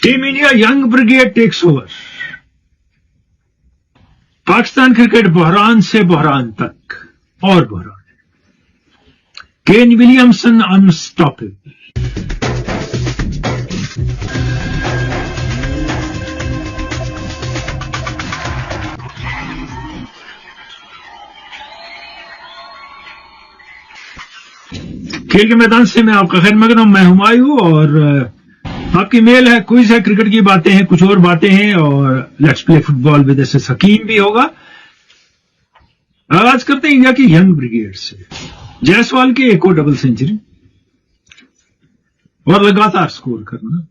Team India young brigade takes over. Pakistan cricket बहरान से बहरान तक और बहरान है। Kane Williamson unstoppable. खेल के मैदान से मैं आपका खैर मकदम, मैं हुमायूं और आपकी मेल है, क्विज है, क्रिकेट की बातें हैं, कुछ और बातें हैं और लेट्स प्ले फुटबॉल विद एस हकीम भी होगा। आगाज करते हैं इंडिया की यंग ब्रिगेड से। जायसवाल की एक और डबल सेंचुरी और लगातार स्कोर करना।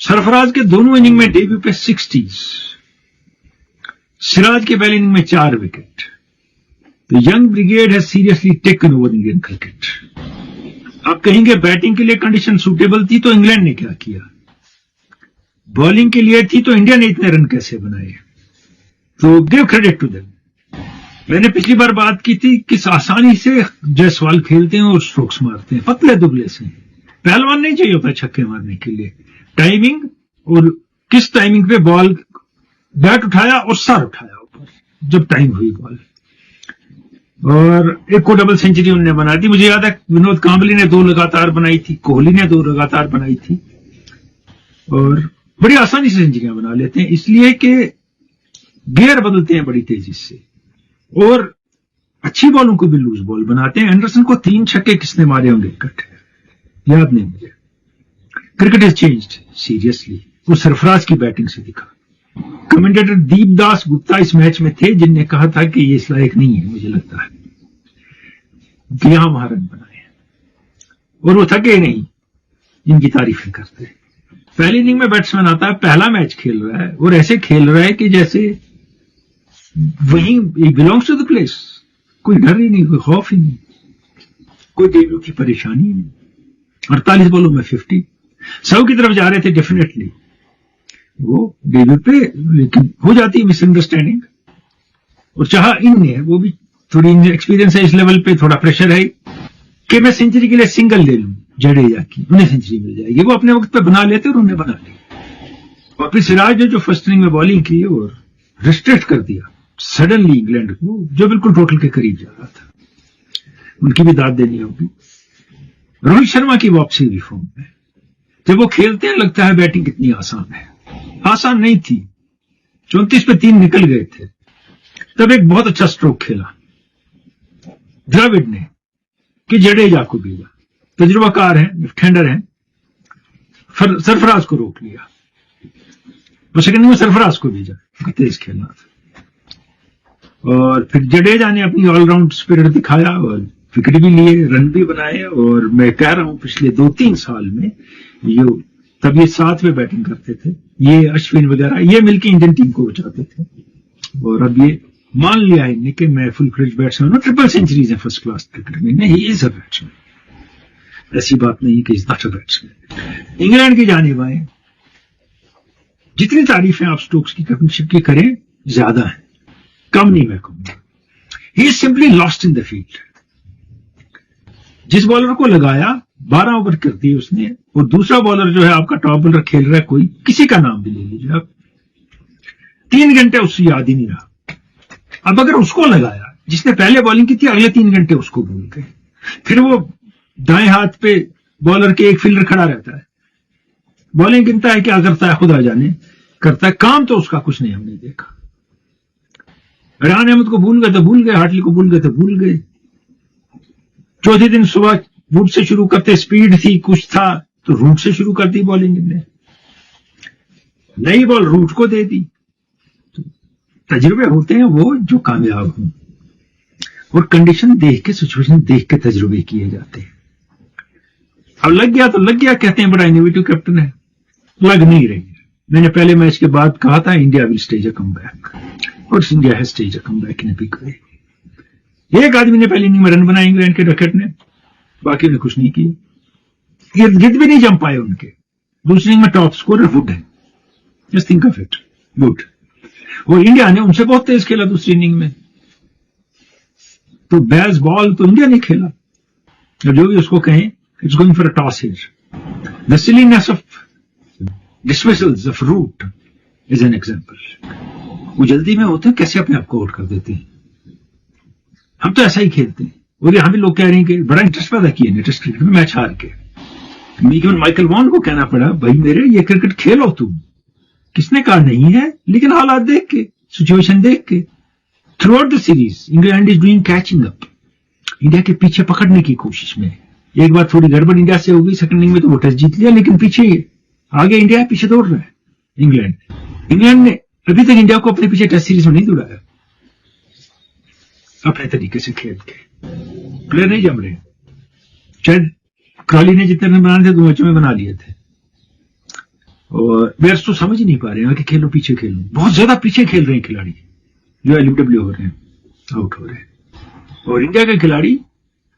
सरफराज के दोनों इनिंग में डेब्यू पे 60s। सिराज के पहली इनिंग में 4 विकेट। तो यंग ब्रिगेड है seriously taken over Indian cricket. आप कहेंगे बैटिंग के लिए कंडीशन सूटेबल थी तो इंग्लैंड ने क्या किया, बॉलिंग के लिए थी तो इंडिया ने इतने रन कैसे बनाए। तो गिव क्रेडिट टू देम। मैंने पिछली बार बात की थी किस आसानी से जायसवाल खेलते हैं और स्ट्रोक्स मारते हैं, पतले दुबले से। पहलवान नहीं चाहिए होता छक्के मारने के लिए। टाइमिंग और किस टाइमिंग पे बॉल बैट उठाया और सर उठाया ऊपर जब टाइम हुई बॉल। और एक को डबल सेंचुरी उन्होंने बना दी। मुझे याद है विनोद कांबली ने 2 लगातार बनाई थी, कोहली ने 2 लगातार बनाई थी और बड़ी आसानी से सेंचुरियां बना लेते हैं, इसलिए कि गियर बदलते हैं बड़ी तेजी से और अच्छी बॉलों को भी लूज बॉल बनाते हैं। एंडरसन को 3 छक्के किसने मारे होंगे इकट्ठे, याद नहीं मुझे। Cricket is changed seriously. वो सरफराज की बैटिंग से दिखा। कमेंटेटर दीपदास गुप्ता इस मैच में थे जिनने कहा था कि ये इस लायक नहीं है, मुझे लगता है कि यहां वहां रन बनाए और वो थके नहीं, इनकी तारीफें करते हैं। पहली इनिंग में बैट्समैन आता है, पहला मैच खेल रहा है और ऐसे खेल रहा है कि जैसे वहीं बिलोंग्स टू द प्लेस। कोई डर ही नहीं, कोई खौफ ही नहीं, कोई डेब्यू की परेशानी नहीं। 48 बॉलों में 50। 100 की तरफ जा रहे थे डेफिनेटली वो डेब्यू पे, लेकिन हो जाती है मिसअंडरस्टैंडिंग और चाहा इनने, वो भी थोड़ी एक्सपीरियंस है इस लेवल पे, थोड़ा प्रेशर है कि मैं सेंचुरी के लिए सिंगल ले लूं जडेजा की, उन्हें सेंचुरी मिल जाएगी। वो अपने वक्त पे बना लेते और उन्हें बना ली। और फिर सिराज ने जो फर्स्ट इनिंग में बॉलिंग की और रिस्ट्रिक्ट कर दिया सडनली इंग्लैंड को, जो बिल्कुल टोटल के करीब जा रहा था। उनकी भी दाद देनी होगी। रोहित शर्मा की वापसी रिफॉर्म में, जब वो खेलते हैं लगता है बैटिंग कितनी आसान है। आसान नहीं थी। 34 पे 3 निकल गए थे। तब एक बहुत अच्छा स्ट्रोक खेला द्रविड़ ने कि जडेजा को भेजा, तजुर्बाकार है, लेफ्ट हैंडर है, सरफराज को रोक लिया। तो सेकंड में सरफराज को भेजा, तेज खेलना था। और फिर जडेजा ने अपनी ऑलराउंड स्पिरिट दिखाया और विकेट भी लिए, रन भी बनाए। और मैं कह रहा हूं पिछले 2-3 साल में तब ये साथ में बैटिंग करते थे, ये अश्विन वगैरह, ये मिलकर इंडियन टीम को बचाते थे। और अब ये मान लिया इनने कि मैं फुल फ्लेज्ड बैट्समैन हूं। ट्रिपल सेंचुरीज है फर्स्ट क्लास क्रिकेट में। नहीं, इज अ बैट्समैन, ऐसी बात नहीं कि is not a batsman. England की जानिब आए, जितनी तारीफें आप स्टोक्स की कैप्टनशिप की करें ज्यादा है, कम नहीं मैं कहूंगा। He is simply lost in the field. जिस बॉलर को लगाया 12 ओवर कर दिए उसने, और दूसरा बॉलर जो है आपका टॉप बॉलर खेल रहा है, कोई किसी का नाम भी ले लीजिए आप, 3 घंटे उससे याद ही नहीं रहा। अब अगर उसको लगाया जिसने पहले बॉलिंग की थी, अगले 3 घंटे उसको भूल गए। फिर वो दाएं हाथ पे बॉलर के एक फील्डर खड़ा रहता है, बॉलिंग गिनता है, क्या करता है खुदा जाने, करता है काम तो उसका कुछ नहीं हमने देखा। रेहान अहमद को भूल गए तो भूल गए, हार्टली को भूल गए तो भूल गए। चौथे दिन सुबह वुड से शुरू करते, स्पीड थी, कुछ था तो रूट से शुरू कर दी बॉलिंग ने, नई बॉल रूट को दे दी। तो तजुर्बे होते हैं वो जो कामयाब हों, और कंडीशन देख के, सिचुएशन देख के तजुर्बे किए जाते हैं। अब लग गया तो लग गया, कहते हैं बड़ा इनोवेटिव कैप्टन है, लग नहीं रही है। मैंने पहले मैच के बाद कहा था India will stage a comeback, और India has stage a comeback in a big way. एक आदमी ने पहली इनिंग में रन बनाए इंग्लैंड के रकेट ने, बाकी ने कुछ नहीं किया, इर्द गिर्द भी नहीं जम पाए उनके। दूसरी इनिंग में टॉप स्कोरर वुड है, just think of it, would. और इंडिया ने उनसे बहुत तेज खेला दूसरी इनिंग में, तो बैस बॉल तो इंडिया ने खेला। जो भी उसको कहें, it's going for a toss here. The silliness of dismissals of root is an example. वो जल्दी में होते हैं, कैसे अपने आप को आउट कर देते हैं. हम तो ऐसा ही खेलते हैं. और यहाँ भी लोग कह रहे हैं कि बड़ा इंटरेस्ट पैदा किया ने टेस्ट क्रिकेट में मैच हार के. लेकिन माइकल वॉन को कहना पड़ा, भाई मेरे ये क्रिकेट खेलो तुम. किसने कहा नहीं है, लेकिन हालात देख के, सिचुएशन देख के. Through out the series England is doing catching up. India के पीछे पकड़ने की कोशिश में. एक बार थोड़ी गड़बड़ इंडिया से हो गई सेकंड इनिंग में, तो वो टेस्ट जीत लिया, लेकिन पीछे आगे इंडिया पीछे दौड़ रहा है इंग्लैंड ने अभी तक इंडिया को अपने पीछे टेस्ट सीरीज में नहीं दौड़ाया. अपने तरीके से खेल के प्लेयर नहीं जम रहे. शायद क्रॉली ने जितने रन बनाने थे 2 मैचों में बना लिए थे. और प्लेयर्स तो समझ ही नहीं पा रहे हैं कि खेलो पीछे खेलो. बहुत ज्यादा पीछे खेल रहे हैं खिलाड़ी, जो LBW हो रहे हैं, आउट हो रहे हैं. और इंडिया के खिलाड़ी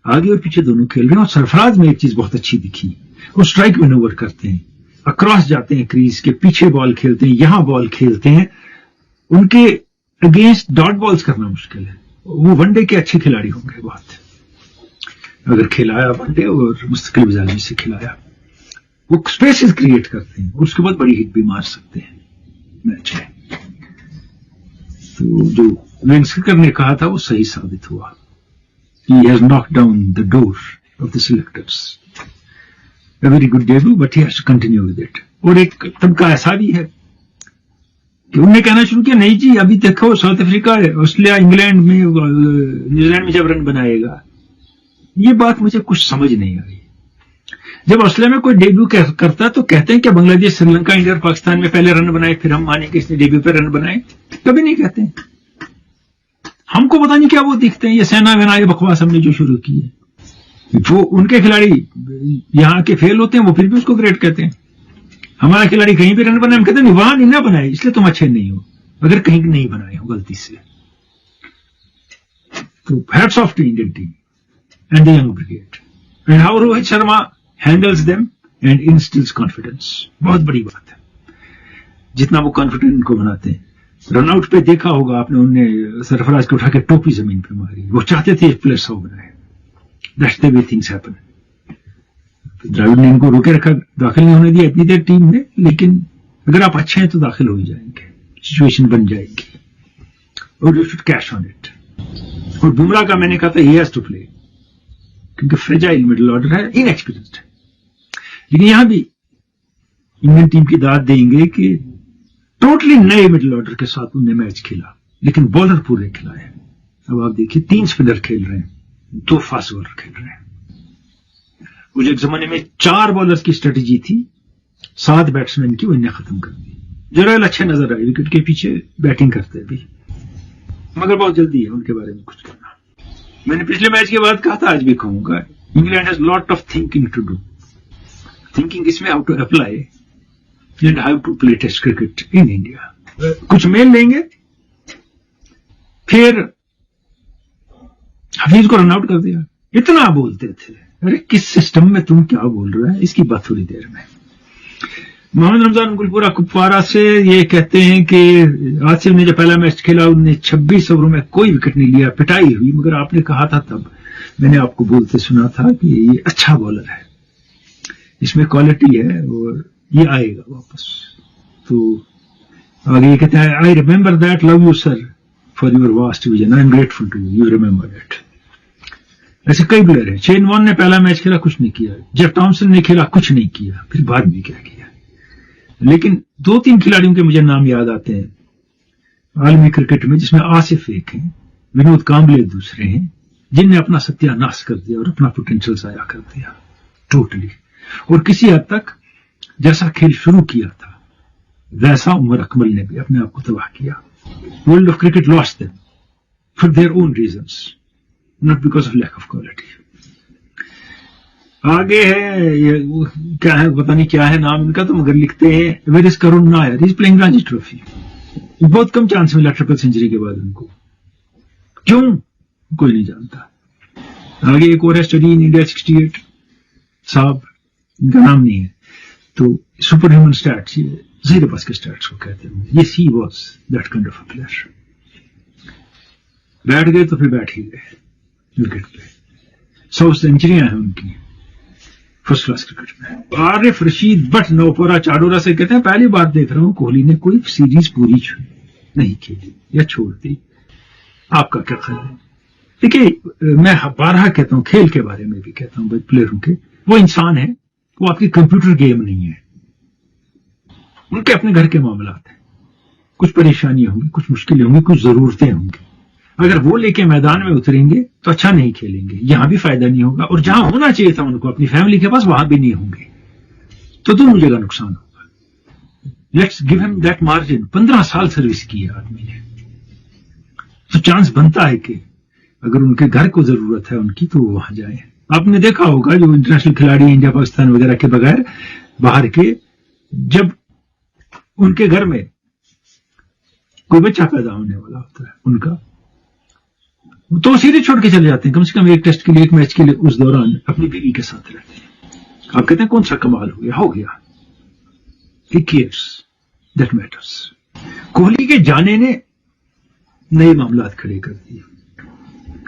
आगे और पीछे दोनों खेल रहे हैं. और सरफराज में एक चीज बहुत अच्छी दिखी, वो स्ट्राइक मैनूवर करते हैं, अक्रॉस जाते हैं क्रीज के, पीछे बॉल खेलते हैं, यहां बॉल खेलते हैं. उनके अगेंस्ट डॉट बॉल्स करना मुश्किल है. वो वनडे के अच्छे खिलाड़ी होंगे बहुत, अगर खिलाया वनडे और मुस्तकिल मिजाजी से खिलाया. वो स्पेसेस क्रिएट करते हैं, उसके बाद बड़ी हिट भी मार सकते हैं मैच में. तो जो वेंगसरकर ने कहा था वो सही साबित हुआ. He has knocked down the door of the selectors. A very good debut, but he has to continue with it. और एक तबका ऐसा भी है कि उन्होंने कहना शुरू किया, नहीं जी अभी देखो साउथ अफ्रीका, ऑस्ट्रेलिया, इंग्लैंड में, न्यूजीलैंड में जब रन बनाएगा. ये बात मुझे कुछ समझ नहीं आई. जब ऑस्ट्रेलिया में कोई डेब्यू करता है तो कहते हैं कि बांग्लादेश, श्रीलंका, इंडिया और पाकिस्तान में पहले रन बनाए, फिर हम मानेंगे इसने डेब्यू पे रन बनाए. कभी नहीं कहते हैं. हमको पता नहीं क्या वो दिखते हैं, ये सेना वेना ये बकवास हमने जो शुरू की है. वो उनके खिलाड़ी यहाँ के फेल होते हैं, वो फिर भी उसको ग्रेट कहते हैं. हमारा खिलाड़ी कहीं भी रन बनाए, हम कहते हैं वहां नहीं ना बनाए इसलिए तुम अच्छे नहीं हो, अगर कहीं नहीं बनाए हो गलती से. तो hats off to Indian team and the young brigade and how Rohit Sharma handles them and instils confidence. बहुत बड़ी बात है जितना वो कॉन्फिडेंट इनको बनाते हैं. रनआउट पे देखा होगा आपने, उन्होंने सरफराज को उठा के टोपी जमीन पे मारी. वो चाहते थे एक प्लेयर 100 बनाए. That's the way things happen. Dravid ने इनको रोके रखा, दाखिल नहीं होने दिया इतनी देर टीम में, लेकिन अगर आप अच्छे हैं तो दाखिल हो ही जाएंगे, सिचुएशन बन जाएगी. और you should cash on it. और बुमराह का मैंने कहा था ही हैज टू प्ले, क्योंकि फ्रेजाइल मिडिल ऑर्डर है, इनएक्सपीरियंस्ड है. लेकिन यहां भी इंडियन टीम की दाद देंगे कि टोटली नए मिडिल ऑर्डर के साथ उन्होंने मैच खेला, लेकिन बॉलर पूरे खिलाए. अब आप देखिए 3 स्पिनर खेल रहे हैं, 2 फास्ट बॉलर खेल रहे हैं. मुझे एक जमाने में 4 बॉलर्स की स्ट्रेटेजी थी, 7 बैट्समैन की, वो इन्हें खत्म कर दी. जरा अच्छे नजर आए, विकेट के पीछे बैटिंग करते भी, मगर बहुत जल्दी है उनके बारे में कुछ कहना. मैंने पिछले मैच के बाद कहा था, आज भी कहूंगा, England has lot of thinking to do. Thinking इसमें how to apply and how to play test cricket in India. कुछ मेल लेंगे, फिर हफीज को रन आउट कर दिया. इतना बोलते थे, अरे किस सिस्टम में तुम क्या बोल रहे हैं, इसकी बात थोड़ी देर में. मोहम्मद रमजान गुलपुरा कुपवारा से ये कहते हैं कि आसिफ ने जब पहला मैच खेला उन्होंने 26 ओवरों में कोई विकेट नहीं लिया, पिटाई हुई, मगर आपने कहा था तब, मैंने आपको बोलते सुना था कि ये अच्छा बॉलर है, इसमें क्वालिटी है और ये आएगा वापस. तो आगे ये कहते हैं, I remember that, love you sir for your vast vision, I am grateful to you remember that. ऐसे कई प्लेयर हैं. शेन वॉर्न ने पहला मैच खेला, कुछ नहीं किया. जेफ थॉमसन ने खेला, कुछ नहीं किया, फिर बाद में क्या किया. लेकिन 2-3 खिलाड़ियों के मुझे नाम याद आते हैं आलमी क्रिकेट में, जिसमें आसिफ एक हैं, विनोद कांबले दूसरे हैं, जिनने अपना सत्यानाश कर दिया और अपना पोटेंशियल जाया कर दिया टोटली. और किसी हद तक जैसा खेल शुरू किया था वैसा उमर अकमल ने भी अपने आप को तबाह किया. World of cricket lost them for their own reasons, not because of lack of quality. आगे है ये क्या है, पता नहीं क्या है नाम इनका, तो मगर लिखते हैं where is Karun Nair, is playing Ranji trophy. बहुत कम चांस मिला ट्रिपल सेंचुरी के बाद उनको, क्यों कोई नहीं जानता. आगे एक और है, स्टडी इन इंडिया 68 साहब, इनका नाम नहीं है. तो सुपर ह्यूमन स्टैट्स, जीरो पास के स्टैट्स को कहते हैं. ये she was that kind of a player. बैठ गए तो फिर बैठ ही गए विकेट पे. 100 सेंचुरियां हैं उनकी, फर्स्ट क्लास क्रिकेट में। आरिफ रशीद भट्ट नौपरा चाडोरा से कहते हैं पहली बार देख रहा हूं कोहली ने कोई सीरीज पूरी नहीं खेली या छोड़ दी, आपका क्या ख्याल है? देखिए मैं बारहा कहता हूं, खेल के बारे में भी कहता हूं प्लेयरों के, वो इंसान है, वो आपकी कंप्यूटर गेम नहीं है, उनके अपने घर के मामलात हैं, कुछ परेशानियां होंगी, कुछ मुश्किलें होंगी, कुछ जरूरतें होंगी। अगर वो लेके मैदान में उतरेंगे तो अच्छा नहीं खेलेंगे, यहां भी फायदा नहीं होगा, और जहां होना चाहिए था उनको अपनी फैमिली के पास वहां भी नहीं होंगे, तो दोनों जगह नुकसान होगा। Let's give him that margin. 15 साल सर्विस की है आदमी ने, तो चांस बनता है कि अगर उनके घर को जरूरत है उनकी तो वो वहां जाए। आपने देखा होगा जो इंटरनेशनल खिलाड़ी इंडिया पाकिस्तान वगैरह के बगैर बाहर के, जब उनके घर में कोई बच्चा पैदा होने वाला होता है उनका, तो सीधे छोड़ के चले जाते हैं, कम से कम एक टेस्ट के लिए, एक मैच के लिए उस दौरान अपनी बीवी के साथ रहते हैं। आप कहते हैं कौन सा कमाल हो गया? हो गया। He cares, that matters। Kohli के जाने ने नए मामलात खड़े कर दिए,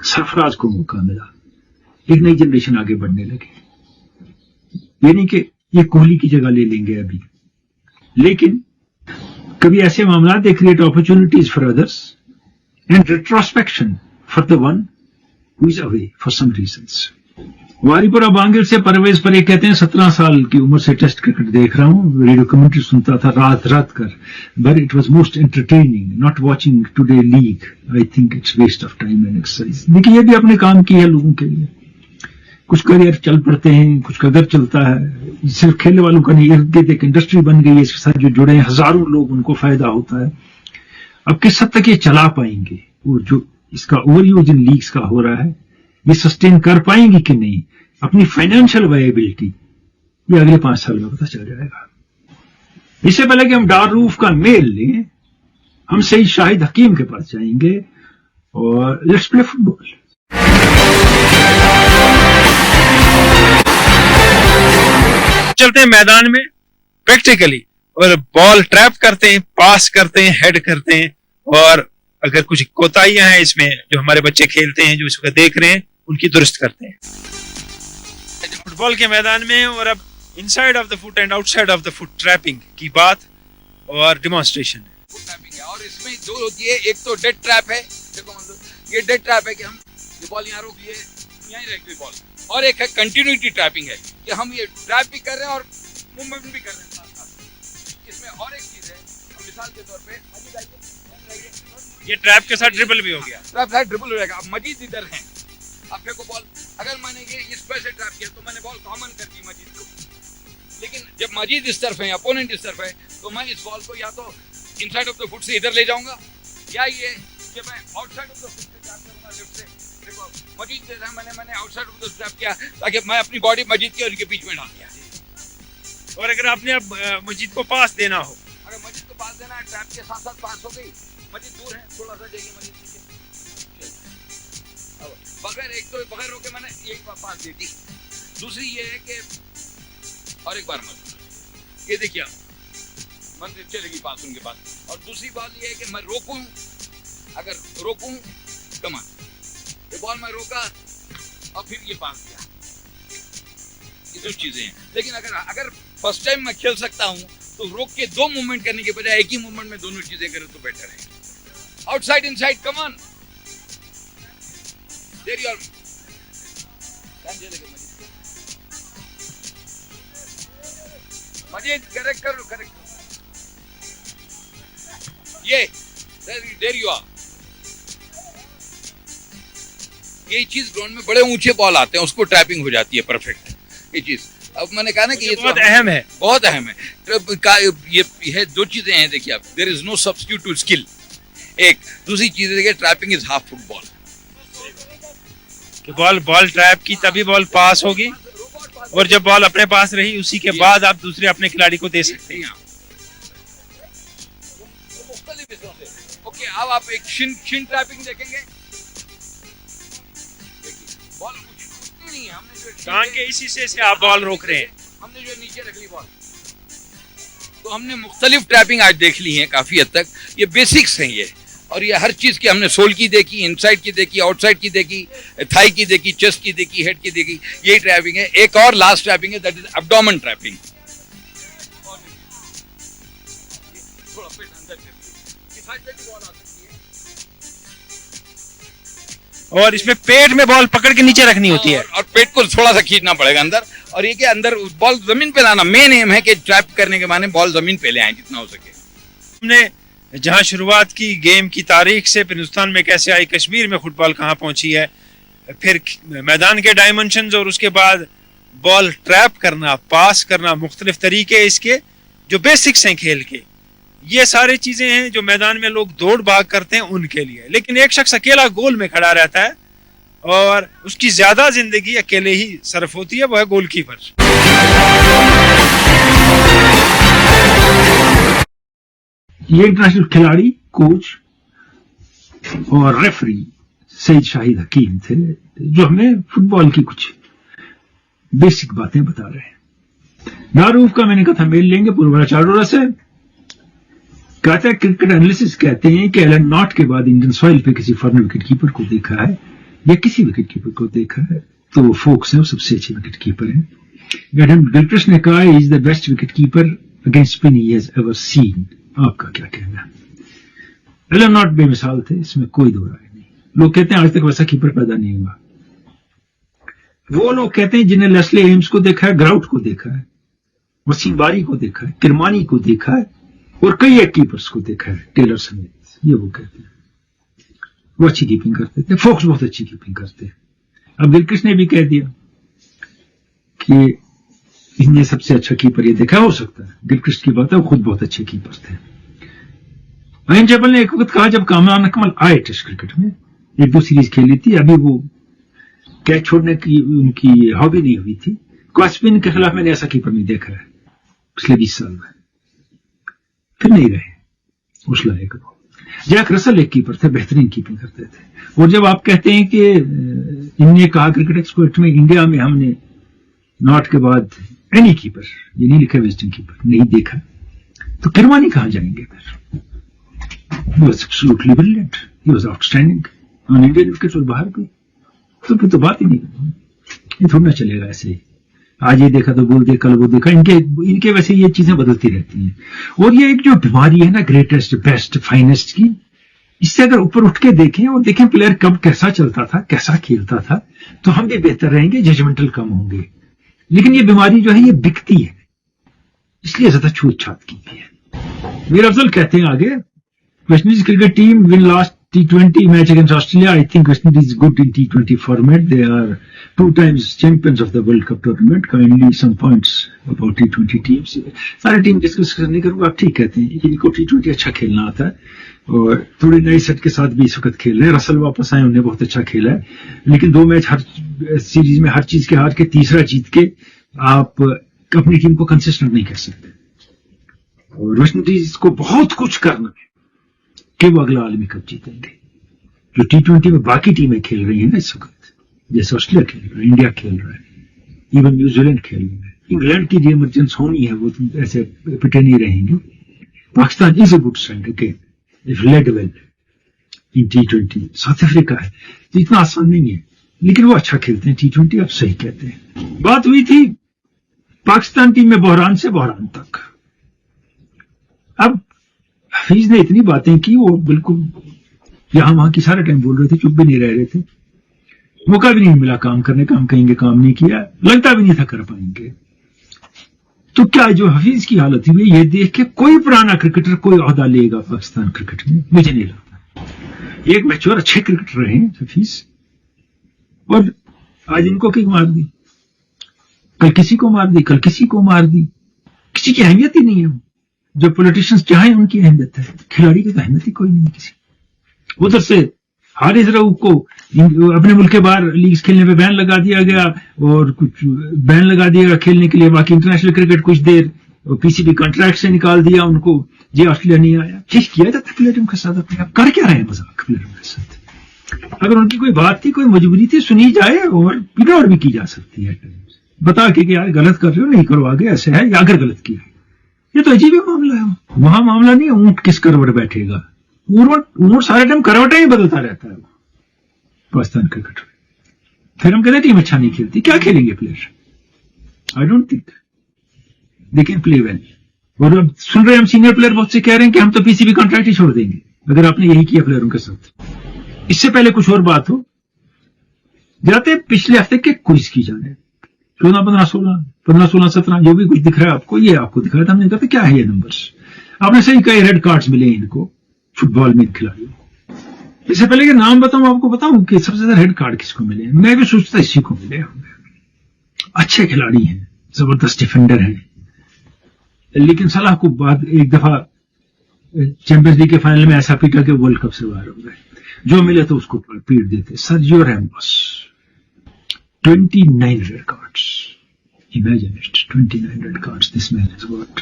सरफराज को मौका मिला, एक नई जनरेशन आगे बढ़ने लगे। ये नहीं कि ये कोहली की जगह ले लेंगे अभी, लेकिन कभी ऐसे मामला they create opportunities for others and retrospection for the one who is away for some reasons. Waripura Bangil से परवेज पर एक कहते हैं 17 साल की उम्र से टेस्ट क्रिकेट देख रहा हूं, रेडियो कमेंट्री सुनता था रात रात कर, but it was most entertaining, not watching today league, I think it's waste of time and exercise. देखिए ये भी अपने काम की है लोगों के लिए, कुछ करियर चल पड़ते हैं, कुछ कदर चलता है, सिर्फ खेलने वालों का नहीं, इर्द गिर्द एक इंडस्ट्री बन गई है, इसके साथ जो जुड़े हैं हजारों लोग, उनको फायदा होता है। अब किस हद तक ये चला पाएंगे, वो जो इसका ओवरयूज इन लीग्स का हो रहा है, ये सस्टेन कर पाएंगी कि नहीं, अपनी फाइनेंशियल वायबिलिटी ये अगले 5 साल में पता चल जाएगा। इससे पहले कि हम दारूफ का मेल लें, हम सही शाहिद हकीम के पास जाएंगे और लेट्स प्ले फुटबॉल। चलते हैं मैदान में प्रैक्टिकली और बॉल ट्रैप करते हैं, पास करते हैं, हेड करते हैं, और अगर कुछ कोताहियां हैं इसमें जो हमारे बच्चे खेलते हैं, जो इस वक्त देख रहे हैं, उनकी दुरुस्त करते हैं फुटबॉल के मैदान में। और अब inside of the foot and outside of the foot trapping की बात और डेमोन्स्ट्रेशन है। और इसमें दो होती है, एक तो डेड ट्रैप है, देखो मतलब ये डेड ट्रैप है कि हम ये बॉल यहाँ रोक लिए, यहीं रख दी बॉल, और एक है कंटिन्यूटी ट्रैपिंग है कि हम ये ट्रैप भी कर रहे हैं और मूवमेंट भी कर रहे हैं साथ साथ। इसमें और एक चीज है, मिसाल के तौर पे ये ट्रैप के साथ ड्रिबल भी हो गया, ट्रैप साथ ड्रिबल हो जाएगा। अब मजीद इधर है, अब फेंको बॉल, अगर मैंने ये इस पर से ट्रैप किया तो मैंने बॉल कॉमन कर दी मजीद को, लेकिन जब मजीद इस तरफ है, अपोनेंट इस तरफ है, तो मैं इस बॉल को या तो इनसाइड ऑफ द फुट से इधर ले जाऊंगा, या ये कि मैं आउटसाइड ऑफ द फुट से ट्रैप करूंगा लेफ्ट से। देखो मजीद से मैंने आउटसाइड ऑफ द ट्रैप किया ताकि मैं अपनी बॉडी मजीद के और इनके बीच में डाल दिया। और अगर आपने अब मजीद को पास देना हो, अगर मजीद को पास देना है, ट्रैप के साथ साथ पास हो गई, मजीद दूर है, थोड़ा सा जाएगी मजीद नीचे, बगैर एक तो बगैर रोके मैंने यही पास दे दी। दूसरी ये है कि और एक बार मत ये देखिए मंदिर चलेगी पास उनके पास। और दूसरी बात ये है कि मैं रोकूं, अगर रोकूं कमान, ये बॉल मैं रोका और फिर ये पास दिया, ये दो चीजें हैं। लेकिन अगर फर्स्ट टाइम मैं खेल सकता हूं तो रोक के 2 मूवमेंट करने के बजाय एक ही मूवमेंट में दोनों चीजें करें तो बेटर है। आउटसाइड इनसाइड कमान, देरी और मजीद करेक्ट करो, करेक्ट ये देर यू आर। ये चीज ग्राउंड में बड़े ऊंचे बॉल आते हैं, उसको ट्रैपिंग हो जाती है परफेक्ट ये चीज। अब मैंने कहा ना कि ये बहुत अहम है, बहुत अहम है। ये 2 चीजें हैं, देखिए आप, there is no substitute to skill. एक दूसरी चीज देखिए, ट्रैपिंग इज हाफ फुटबॉल, कि बॉल ट्रैप की तभी बॉल पास होगी, और जब बॉल अपने पास रही उसी के बाद आप दूसरे अपने खिलाड़ी को दे सकते हैं। ओके, अब आप एक शिन ट्रैपिंग देखेंगे, बॉल नहीं है, हमने जो कहां के इसी से आप बॉल रोक रहे हैं, हमने जो नीचे रख ली बॉल, तो हमने मुख्तलिफ ट्रैपिंग आज देख ली है काफी हद तक। ये बेसिक्स हैं ये, اور یہ ہر چیز کی ہم نے سول کی دیکھی, انسائڈ کی دیکھی, آؤٹ سائڈ کی دیکھی, تھائی کی دیکھی, چیسٹ کی دیکھی, ہیڈ کی دیکھی. یہی ٹریپنگ ہے. ایک اور لاسٹ ٹریپنگ ہے, دیٹ از ابڈومن ٹریپنگ. اور اس میں پیٹ میں بال پکڑ کے نیچے رکھنی ہوتی ہے, اور پیٹ کو تھوڑا سا کھینچنا پڑے گا اندر, اور یہ کہ اندر بال زمین پہ لانا. مین ایم ہے کہ ٹریپ کرنے کے معنی بال زمین پہ لے آئیں جتنا ہو سکے. ہم نے جہاں شروعات کی گیم کی تاریخ سے, پھر ہندوستان میں کیسے آئی, کشمیر میں فٹ بال کہاں پہنچی ہے, پھر میدان کے ڈائمنشنز, اور اس کے بعد بال ٹریپ کرنا, پاس کرنا, مختلف طریقے اس کے جو بیسکس ہیں کھیل کے, یہ ساری چیزیں ہیں جو میدان میں لوگ دوڑ بھاگ کرتے ہیں ان کے لیے. لیکن ایک شخص اکیلا گول میں کھڑا رہتا ہے اور اس کی زیادہ زندگی اکیلے ہی صرف ہوتی ہے, وہ ہے گول کیپر. یہ انٹرنیشنل کھلاڑی, کوچ اور ریفری سعید شاہد حکیم تھے, جو ہمیں فٹ بال کی کچھ بیسک باتیں بتا رہے ہیں. معروف کا میں نے کہا تھا میل لیں گے پوروالا چاروڑا سے. کہتا ہے کرکٹ انالیسس کہتے ہیں کہ ایلن ناٹ کے بعد انڈین سوائل پہ کسی فارن وکٹ کیپر کو دیکھا ہے یا کسی وکٹ کیپر کو دیکھا ہے تو وہ فوکس ہیں, وہ سب سے اچھے وکٹ کیپر ہیں. ایڈم گلکرسٹ نے کہا is the best wicket keeper against spin he has ever seen. آپ کا کیا کہنا ہے؟ ایلن ناٹ بے مثال تھے, اس میں کوئی دو رائے نہیں. لوگ کہتے ہیں آج تک ویسا کیپر پیدا نہیں ہوا. وہ لوگ کہتے ہیں جنہیں لیسلی ایمز کو دیکھا ہے, گراؤٹ کو دیکھا ہے, وسیم باری کو دیکھا ہے, کرمانی کو دیکھا ہے, اور کئی ایک کیپرز کو دیکھا ہے, ٹیلر سمیت. یہ وہ کہتے ہیں وہ اچھی کیپنگ کرتے تھے, فوکس بہت اچھی کیپنگ کرتے ہیں. اب گلکرسٹ نے بھی کہہ دیا کہ ان نے سب سے اچھا کیپر یہ دیکھا. ہو سکتا ہے گلکرسٹ کی بات ہے, وہ خود بہت اچھے کیپر تھے. ایئن چیپل نے ایک وقت کہا جب کامران اکمل آئے ٹیسٹ کرکٹ میں, ایک دو سیریز کھیلی تھی, ابھی وہ کیچ چھوڑنے کی ان کی ہابی نہیں ہوئی تھی. کوسپن کے خلاف میں نے ایسا کیپر نہیں دیکھا ہے پچھلے 20 سال میں. پھر نہیں رہے اس لائق. جیک رسل ایک کیپر تھے, بہترین کیپنگ کرتے تھے. اور جب آپ کہتے ہیں کہ ان نے کہا کرکٹ ایکسپرٹ میں انڈیا میں ہم نے ناٹ کے بعد اینی کیپر, یہ نہیں لکھا ویسٹرن کیپر, نہیں دیکھا, تو کرمانی کہاں جائیں گے پھر؟ He was absolutely brilliant. He was outstanding on Indian wickets اور باہر بھی. تو پھر تو بات ہی نہیں, یہ تھوڑا نہ چلے گا ایسے ہی. آج یہ دیکھا تو بول دے, کل وہ دیکھا. ان کے ویسے یہ چیزیں بدلتی رہتی ہیں. اور یہ ایک جو بیماری ہے نا گریٹسٹ, بیسٹ, فائنسٹ کی, اس سے اگر اوپر اٹھ کے دیکھیں اور دیکھیں پلیئر کب کیسا چلتا تھا, کیسا کھیلتا تھا, تو ہم بھی بہتر رہیں گے, ججمنٹل کم ہوں گے. لیکن یہ بیماری جو ہے یہ بکتی ہے, اس لیے زیادہ چھوت چھات کی بھی ہے. میر افضل کہتے ہیں آگے, West Indies cricket team one last T20 match against Australia. I think West Indies is good in T20 format. They are 2 times champions of the World Cup tournament. Kindly some points about T20 teams. سارے team discuss نہیں کروں گا, آپ ٹھیک کہتے ہیں, ان کو T20 اچھا کھیلنا آتا ہے اور تھوڑی نئی سیٹ کے ساتھ بھی اس وقت کھیل رہے ہیں. رسل واپس آئے, انہوں نے بہت اچھا کھیلا ہے, لیکن 2 میچ ہر سیریز میں ہر چیز کے ہار کے, تیسرا جیت کے آپ اپنی ٹیم کو کنسسٹنٹ نہیں کر سکتے. اور ویسٹ انڈیز کو بہت کچھ کرنا ہے کہ وہ اگلا عالمی کپ جیتیں گے. جو T20 میں باقی ٹیمیں کھیل رہی ہیں نا اس وقت, جیسے آسٹریلیا کھیل رہا ہے, انڈیا کھیل رہا ہے, ایون نیوزی لینڈ کھیل رہا ہے, انگلینڈ کی جو ایمرجنس ہونی ہے وہ ایسے پٹے نہیں رہیں گے. Pakistan is a good stand again if lead well in T20. South Africa ہے, تو اتنا آسان نہیں ہے, لیکن وہ اچھا کھیلتے ہیں T20. آپ صحیح کہتے ہیں. بات ہوئی تھی پاکستان ٹیم میں بحران سے بحران تک. اب حفیظ نے اتنی باتیں کی, وہ بالکل یہاں وہاں کی سارے ٹائم بول رہے تھے, چپ بھی نہیں رہ رہے تھے. موقع بھی نہیں ملا کام کرنے کا, ہم کہیں گے کام نہیں کیا, لگتا بھی نہیں تھا کر پائیں گے. تو کیا جو حفیظ کی حالت ہوئی یہ دیکھ کے کوئی پرانا کرکٹر کوئی عہدہ لے گا پاکستان کرکٹ میں؟ مجھے نہیں لگتا. ایک میچور اچھے کرکٹر رہے ہیں حفیظ, اور آج ان کو کیوں مار دی, کل کسی کو مار دی, کل کسی کو مار دی. کسی کی اہمیت ہی نہیں ہے. جو پولیٹیشنز چاہیں ان کی اہمیت ہے, کھلاڑی کی تو اہمیت ہی کوئی نہیں کسی. ادھر سے حارث رؤف کو اپنے ملک کے باہر لیگز کھیلنے پہ بین لگا دیا گیا, اور کچھ بین لگا دیا گیا کھیلنے کے لیے. باقی انٹرنیشنل کرکٹ کچھ دیر PCB کانٹریکٹ سے نکال دیا ان کو, جی آسٹریلیا نہیں آیا. ٹھیک کیا جاتا ہے پلیئروں کے ساتھ, اپنے آپ کر کیا رہے ہیں مذاق پلیئروں کے ساتھ. اگر ان کی کوئی بات تھی, کوئی مجبوری تھی, سنی جائے اور اگنور بھی کی جا سکتی ہے, بتا کے کہ یار غلط کر رہے ہو, نہیں کرو آگے ایسے ہے, یا اگر غلط کیا. یہ تو عجیب معاملہ ہے. وہاں معاملہ نہیں ہے اونٹ کس کروڑ بیٹھے گا, वो सारे टाइम करवटें ही बदलता रहता है वो पाकिस्तान क्रिकेट में। फिर हम कहते हैं टीम अच्छा नहीं खेलती, क्या खेलेंगे player? I don't think they can play well. और अब सुन रहे हैं हम सीनियर प्लेयर बहुत से कह रहे हैं कि हम तो पीसीबी कॉन्ट्रैक्ट ही छोड़ देंगे अगर आपने यही किया प्लेयरों के साथ। इससे पहले कुछ और बात हो जाते पिछले हफ्ते के क्विज की जाने 14, 15, 16, 15, 16, 17 जो भी कुछ दिख रहा है आपको, ये आपको दिख रहा था। हमने कहा क्या है ये नंबर्स? आपने सही कई रेड कार्ड्स मिले इनको फुटबॉल में खिलाड़ियों। इससे पहले कि नाम बताऊं आपको बताऊं कि सबसे ज्यादा रेड कार्ड किसको मिले हैं? मैं भी सोचता इसी को मिले होंगे। अच्छे खिलाड़ी हैं, जबरदस्त डिफेंडर हैं, लेकिन सलाह को बाद एक दफा चैंपियंस लीग के फाइनल में ऐसा पीटा कि वर्ल्ड कप से बाहर हो गए। जो मिले तो उसको पीट देते। Sergio Ramos 29 red cards, imagine it, 29 red cards this man has got.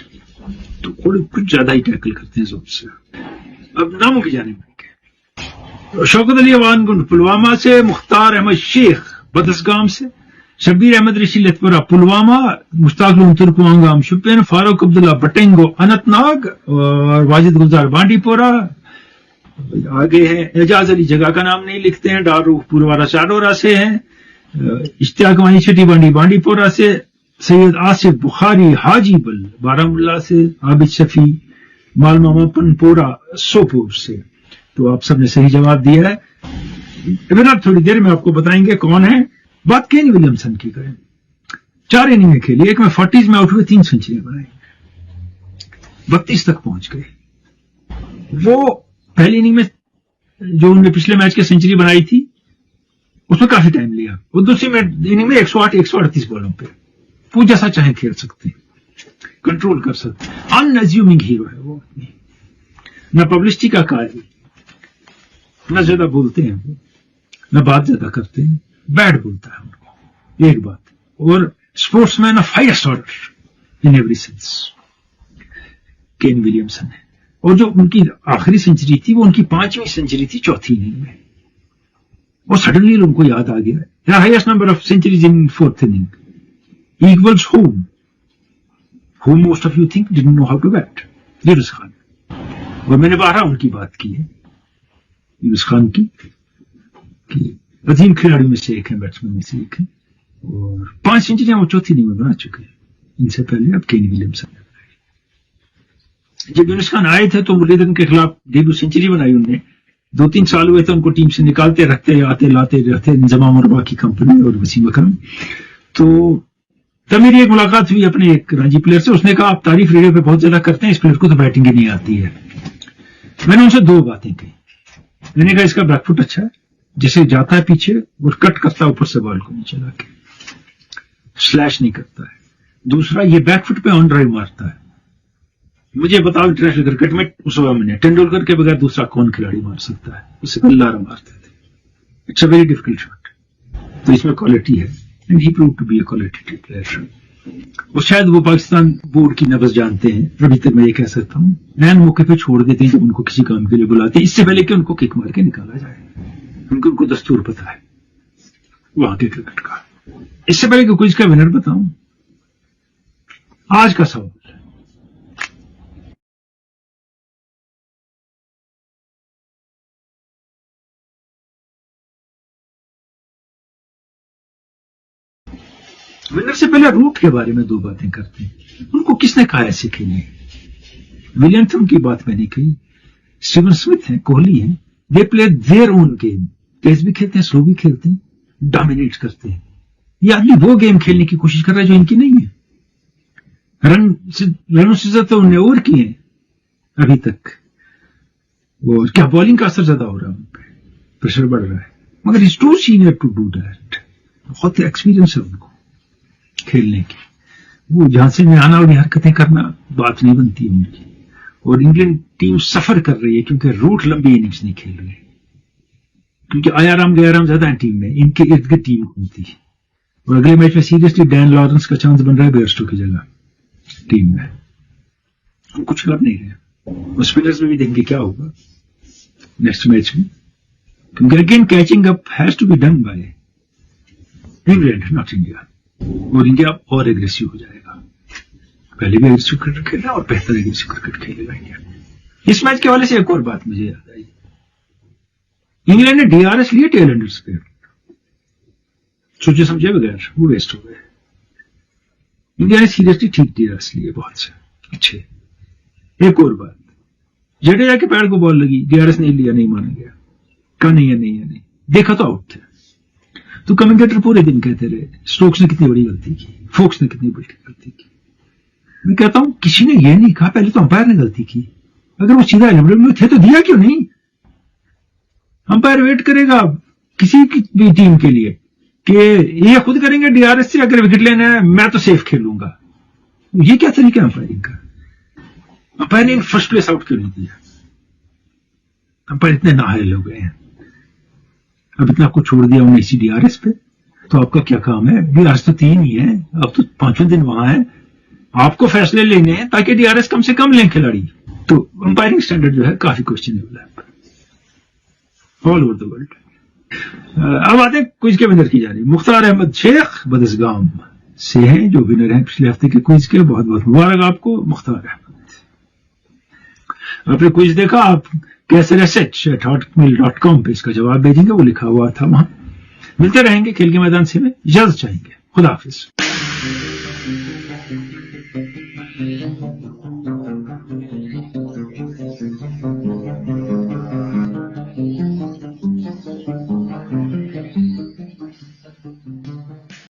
तो कुछ ज्यादा ही टैकल करते हैं जोर से। अब नामों की जाने में शौकत अली अवान गुंड पुलवामा से, मुख्तार अहमद शेख बदसगाम से, शब्बीर अहमद ऋषि लतपुरा पुलवामा, मुश्ताक तुर्कवांगाम शुपिन, फारूक अब्दुल्ला बटेंगो अनंतनाग और वाजिद गुलजार बांडीपोरा। आगे है एजाज अली, जगह का नाम नहीं लिखते हैं, डारूख पुरवारा चाडोरा से हैं, इश्तियाक वानी छठी बांडी बांडीपोरा से, सैयद आसिफ बुखारी हाजीबल बारामुल्ला से, आबिद शफी मालमामा पनपोरा सोपोर से। तो आप सबने सही जवाब दिया है। अब थोड़ी देर में आपको बताएंगे कौन है। बात केन विलियमसन की करें, 4 इनिंग में खेली, एक में 40s में आउट हुए, 3 सेंचुरियां बनाई, 32 तक पहुंच गए। वो पहली इनिंग में जो उन्होंने पिछले मैच के सेंचुरी बनाई थी उसमें काफी टाइम लिया। वो दूसरी में इनिंग में 108 138 बॉलों पे वो जैसा चाहे खेल सकते, कंट्रोल कर सकते। अनअज्यूमिंग हीरो है वो, न पब्लिसिटी का कार्य, न ज्यादा बोलते हैं वो, न बात ज्यादा करते हैं, बैड बोलता है उनको, एक बात। और sportsman of highest order in every sense Kane Williamson है। और जो उनकी आखिरी सेंचुरी थी वो उनकी 5वीं सेंचुरी थी, 4थी इनिंग में। और सडनली उनको याद आ गया the highest number of centuries in 4th inning equals whom most of you think didn't know how to bat, Yunus Khan. और मैंने 12 उनकी बात की है यूनुस खान की, कि अजीम खिलाड़ियों में से एक है, बैट्समैन में से एक है, और 5 सेंचुरियां वो 4th इनिंग में बना चुके हैं। इनसे पहले अब केन विलियमसन ने बनाई। जब यूनुस खान आए थे तो मुरलीधरन के खिलाफ डेब्यू सेंचुरी बनाई उन्होंने। 2-3 साल हुए थे उनको टीम से निकालते रखते, आते लाते रहते, इंजमाम मुर्बा की कंपनी और वसीम अकरम। तो तब मेरी एक मुलाकात हुई अपने एक रांची प्लेयर से। उसने कहा आप तारीफ रेडियो पे बहुत ज्यादा करते हैं, इस प्लेयर को तो बैटिंग ही नहीं आती है। मैंने उनसे 2 बातें कही। मैंने कहा इसका बैकफुट अच्छा है, जैसे जाता है पीछे और कट करता है ऊपर से बॉल को नीचे लाके, स्लैश नहीं करता है। दूसरा, ये बैकफुट पे ऑन ड्राइव मारता है। मुझे बताओ इंटरनेशनल क्रिकेट में उस वक्त में तेंदुलकर के बगैर दूसरा कौन खिलाड़ी मार सकता है? उससे कल्लारा मारते थे। It's a very difficult shot. तो इसमें क्वालिटी है, and he prove to be a quality player. और शायद वो पाकिस्तान बोर्ड की नब्ज जानते हैं, अभी तक मैं ये कह सकता हूँ। नैन मौके पे छोड़ देते हैं जब उनको किसी काम के लिए बुलाते हैं, इससे पहले कि उनको किक मार के निकाला जाए। उनको दस्तूर पता है वहां के क्रिकेट का। इससे पहले कि कुछ का विनर बताऊं, आज का सवाल विनर से पहले रूट के बारे में 2 बातें करते हैं। उनको किसने कहा ऐसे खेलने? विलियमसन की बात मैंने कही, स्टीवन स्मिथ है, कोहली है, they play their own game. तेज भी खेलते हैं, स्लो भी खेलते हैं, डोमिनेट करते हैं। ये आदमी वो गेम खेलने की कोशिश कर रहा है जो इनकी नहीं है। रनों से ज्यादा तो उन्होंने ओवर किए हैं अभी तक। और क्या बॉलिंग का असर ज्यादा हो रहा है, उन पर प्रेशर बढ़ रहा है, मगर is too senior to do that. बहुत एक्सपीरियंस है उनको खेलने की। वो झांसे में आना और हरकतें करना बात नहीं बनती है उनकी। और इंग्लैंड टीम सफर कर रही है क्योंकि रूट लंबी इनिंग्स नहीं खेल रहे, क्योंकि आयाराम गयाराम ज्यादा है टीम में, इनके इर्द गिर्द टीम घूमती है। और अगले मैच में सीरियसली डैन लॉरेंस का चांस बन रहा है बेयरस्टो की जगह टीम में। हम कुछ कर नहीं रहे। और स्पिनर्स में भी देखेंगे क्या होगा नेक्स्ट मैच में, क्योंकि again catching up has to be done by England, not India. और इंडिया और एग्रेसिव हो जाएगा। पहले भी एग्रेसिव क्रिकेट खेला और बेहतर एग्रेसिव क्रिकेट खेलेगा इंडिया। اس میچ کے حوالے سے ایک اور بات مجھے یاد آئی. انگلینڈ نے ڈی آر ایس لیے ٹیل اینڈرز پہ, سوچے سمجھے بغیر, وہ ویسٹ ہو گئے. انڈیا نے سیریسلی ٹھیک ڈی آر ایس لیے بہت سے اچھے. ایک اور بات, جڈیجا کے پیر کو بال لگی, ڈی آر ایس نہیں لیا, نہیں مانا گیا, کہا نہیں, دیکھا تو آؤٹ تھے. تو کمنٹیٹر پورے دن کہتے رہے اسٹوکس نے کتنی بڑی غلطی کی, فوکس نے کتنی بڑی غلطی کی. میں کہتا ہوں کسی نے یہ نہیں کہا, پہلے تو امپائر نے غلطی کی. اگر وہ سیدھا ایلبیڈ میں تھے تو دیا کیوں نہیں؟ امپائر ویٹ کرے گا کسی بھی ٹیم کے لیے کہ یہ خود کریں گے ڈی آر ایس سے, اگر وکٹ لینا ہے میں تو سیف کھیلوں گا. یہ کیا طریقہ امپائرنگ کا؟ امپائر نے فرسٹ پلیس آؤٹ کیوں نہیں دیا؟ امپائر اتنے نااہل ہو گئے ہیں. اب اتنا کچھ چھوڑ دیا انہوں نے اسی ڈی آر ایس پہ, تو آپ کا کیا کام ہے؟ ڈی آر ایس تو 3 ہی ہے, اب تو 5 دن وہاں ہے, آپ کو فیصلے لینے ہیں تاکہ ڈی آر ایس کم سے کم لیں کھلاڑی. تو امپائرنگ سٹینڈرڈ جو ہے کافی کوشچنیبل ہے آل اوور دا ورلڈ. اب آتے ہیں کوئز کے ونر کی جانب. مختار احمد شیخ بدسگام سے ہیں جو ونر ہیں پچھلے ہفتے کے کوئز کے. بہت بہت مبارک آپ کو مختار احمد. آپ نے کوئز دیکھا, آپ KSRSH@hotmail.com پہ اس کا جواب بھیجیں گے, وہ لکھا ہوا تھا وہاں. ملتے رہیں گے کھیل کے میدان سے, میں اجازت چاہیں گے. خدا حافظ.